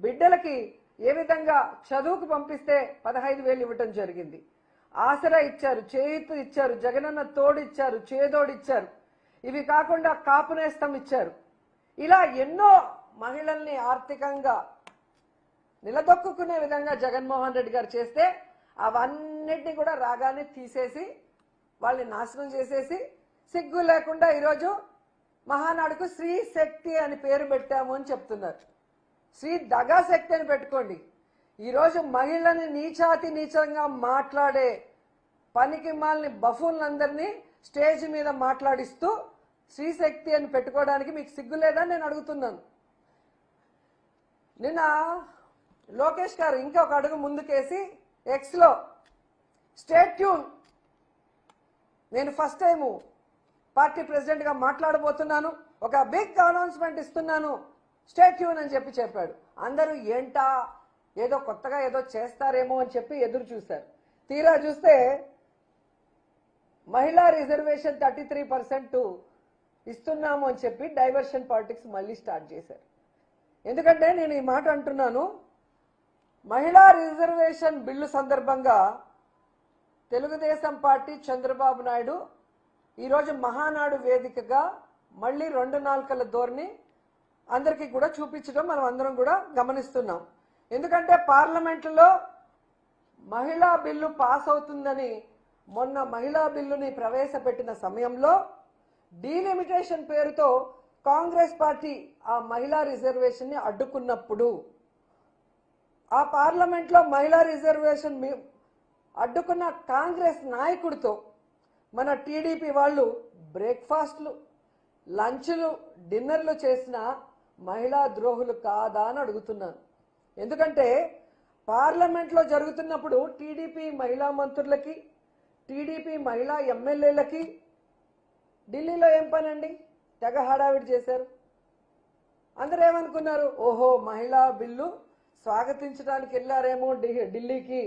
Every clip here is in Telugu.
బిడ్డలకి ఏ విధంగా చదువుకు పంపిస్తే 15,000 ఇవ్వటం జరిగింది. ఆసరా ఇచ్చారు, చేయూత ఇచ్చారు, జగనన్న తోడు ఇచ్చారు, చేదోడు ఇచ్చారు. ఇవి కాకుండా కాపు నేస్తం ఇచ్చారు. ఇలా ఎన్నో మహిళల్ని ఆర్థికంగా నిలదొక్కునే విధంగా జగన్మోహన్ రెడ్డి గారు చేస్తే అవన్నిటిని కూడా రాగానే తీసేసి వాళ్ళని నాశనం చేసేసి సిగ్గు లేకుండా ఈరోజు మహానాడుకు శ్రీ శక్తి అని పేరు పెట్టాము అని చెప్తున్నారు. శ్రీ దగా శక్తి అని పెట్టుకోండి. ఈరోజు మహిళని నీచాతి నీచంగా మాట్లాడే పనికి మాలిన బఫూన్లందరినీ స్టేజ్ మీద మాట్లాడిస్తూ శ్రీశక్తి అని పెట్టుకోవడానికి మీకు సిగ్గు లేదని నేను అడుగుతున్నాను. నిన్న లోకేష్ గారు ఇంకొక అడుగు ముందుకేసి ఎక్స్లో స్టేట్ ట్యూన్, నేను ఫస్ట్ టైము పార్టీ ప్రెసిడెంట్గా మాట్లాడబోతున్నాను, ఒక బిగ్ అనౌన్స్మెంట్ ఇస్తున్నాను, స్టేట్ ట్యూన్ అని చెప్పాడు. అందరూ ఏంటా ఏదో కొత్తగా ఏదో చేస్తారేమో అని చెప్పి ఎదురు చూశారు. తీరా చూస్తే మహిళా రిజర్వేషన్ 33% ఇస్తున్నాము అని చెప్పి డైవర్షన్ పాలిటిక్స్ మళ్ళీ స్టార్ట్ చేశారు. ఎందుకంటే నేను ఈ మాట అంటున్నాను, మహిళా రిజర్వేషన్ బిల్లు సందర్భంగా తెలుగుదేశం పార్టీ చంద్రబాబు నాయుడు ఈరోజు మహానాడు వేదికగా మళ్ళీ 2 నాలుకల ధోరణి అందరికీ కూడా చూపించడం మనం అందరం కూడా గమనిస్తున్నాం. ఎందుకంటే పార్లమెంట్లో మహిళా బిల్లు పాస్ అవుతుందని మొన్న మహిళా బిల్లుని ప్రవేశపెట్టిన సమయంలో డీలిమిటేషన్ పేరుతో కాంగ్రెస్ పార్టీ ఆ మహిళా రిజర్వేషన్ ని అడ్డుకున్నప్పుడు ఆ పార్లమెంట్లో మహిళా రిజర్వేషన్ అడ్డుకున్న కాంగ్రెస్ నాయకుడితో మన టీడీపీ వాళ్ళు బ్రేక్ఫాస్ట్లు, లంచ్లు, డిన్నర్లు చేసిన మహిళా ద్రోహులు కాదా అని అడుగుతున్నాను. ఎందుకంటే పార్లమెంట్లో జరుగుతున్నప్పుడు టీడీపీ మహిళా మంత్రులకి, టీడీపీ మహిళా ఎమ్మెల్యేలకి ఢిల్లీలో ఏం పనండి? తెగ హడావిడి చేశారు. అందరూ ఏమనుకున్నారు, ఓహో మహిళా బిల్లు స్వాగతించడానికి వెళ్ళారేమో ఢిల్లీకి,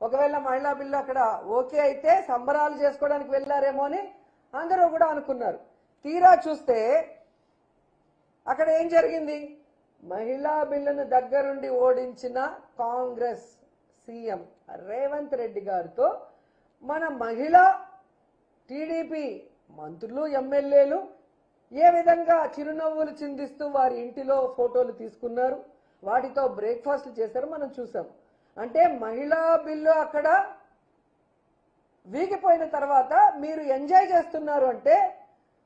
ఒకవేళ మహిళా బిల్లు అక్కడ ఓకే అయితే సంబరాలు చేసుకోవడానికి వెళ్ళారేమో అని అందరూ కూడా అనుకున్నారు. తీరా చూస్తే అక్కడ ఏం జరిగింది? మహిళా బిల్లును దగ్గరుండి ఓడించిన కాంగ్రెస్ సీఎం రేవంత్ రెడ్డి గారితో మన మహిళా టీడీపీ మంత్రులు, ఎమ్మెల్యేలు ఏ విధంగా చిరునవ్వులు చిందిస్తూ వారి ఇంటిలో ఫోటోలు తీసుకున్నారు, వాటితో బ్రేక్ఫాస్ట్లు చేశారు మనం చూసాం. అంటే మహిళా బిల్లు అక్కడ వీగిపోయిన తర్వాత మీరు ఎంజాయ్ చేస్తున్నారు అంటే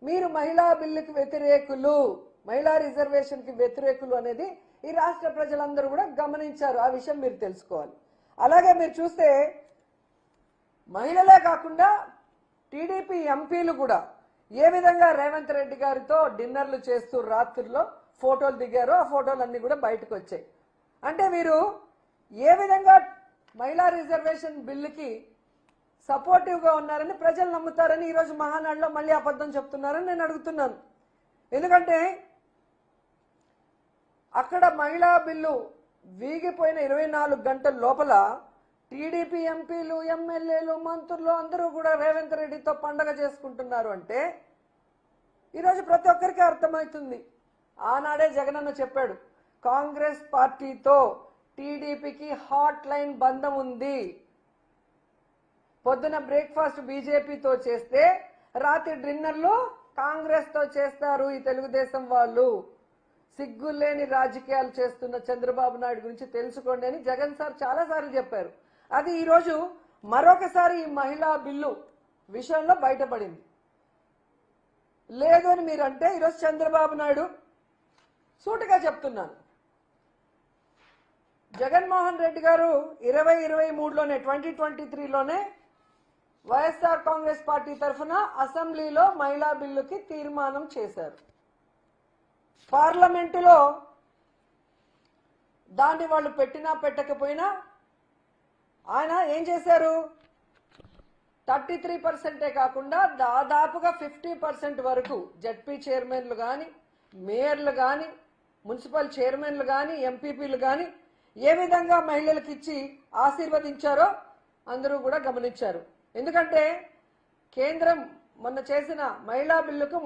మీరు మహిళా బిల్లుకి వ్యతిరేకులు, మహిళా రిజర్వేషన్కి వ్యతిరేకులు అనేది ఈ రాష్ట్ర ప్రజలందరూ కూడా గమనించారు. ఆ విషయం మీరు తెలుసుకోవాలి. అలాగే మీరు చూస్తే మహిళలే కాకుండా టీడీపీ ఎంపీలు కూడా ఏ విధంగా రేవంత్ రెడ్డి గారితో డిన్నర్లు చేస్తూ రాత్రుల్లో ఫోటోలు దిగారో ఆ ఫోటోలన్నీ కూడా బయటకు వచ్చాయి. అంటే వీరు ఏ విధంగా మహిళా రిజర్వేషన్ బిల్లుకి సపోర్టివ్గా ఉన్నారని ప్రజలు నమ్ముతారని ఈరోజు మహానాడులో మళ్ళీ అబద్ధం చెప్తున్నారని నేను అడుగుతున్నాను. ఎందుకంటే అక్కడ మహిళా బిల్లు వీగిపోయిన 24 గంటల లోపల టీడీపీ ఎంపీలు, ఎమ్మెల్యేలు, మంత్రులు అందరూ కూడా రేవంత్ రెడ్డితో పండగ చేసుకుంటున్నారు అంటే ఈరోజు ప్రతి ఒక్కరికి అర్థమవుతుంది. ఆనాడే జగనన్న చెప్పాడు, కాంగ్రెస్ పార్టీతో టీడీపీకి హాట్ లైన్ బంధం ఉంది. పొద్దున బ్రేక్ఫాస్ట్ బీజేపీతో చేస్తే రాత్రి డిన్నర్లు కాంగ్రెస్ తో చేస్తారు ఈ తెలుగుదేశం వాళ్ళు. సిగ్గులేని రాజకీయాలు చేస్తున్న చంద్రబాబు నాయుడు గురించి తెలుసుకోండి అని జగన్ సార్ చాలాసార్లు చెప్పారు. అది ఈరోజు మరొకసారి ఈ మహిళా బిల్లు విషయంలో బయటపడింది. లేదు అని మీరంటే ఈరోజు చంద్రబాబు నాయుడు సూటిగా చెప్తున్నాను, జగన్మోహన్ రెడ్డి గారు 2023లోనే 2023లోనే వైఎస్ఆర్ కాంగ్రెస్ పార్టీ తరఫున అసెంబ్లీలో మహిళా బిల్లుకి తీర్మానం చేశారు. పార్లమెంటులో దాన్ని వాళ్ళు పెట్టినా పెట్టకపోయినా ఆయన ఏం చేశారు, 33% కాకుండా దాదాపుగా 50% వరకు జడ్పీ చైర్మన్లు కానీ, మేయర్లు కానీ, మున్సిపల్ చైర్మన్లు కానీ, ఎంపీపీలు కానీ ఏ విధంగా మహిళలకు ఇచ్చి ఆశీర్వదించారో అందరూ కూడా గమనించారు. ఎందుకంటే కేంద్రం మొన్న చేసిన మహిళా బిల్లుకు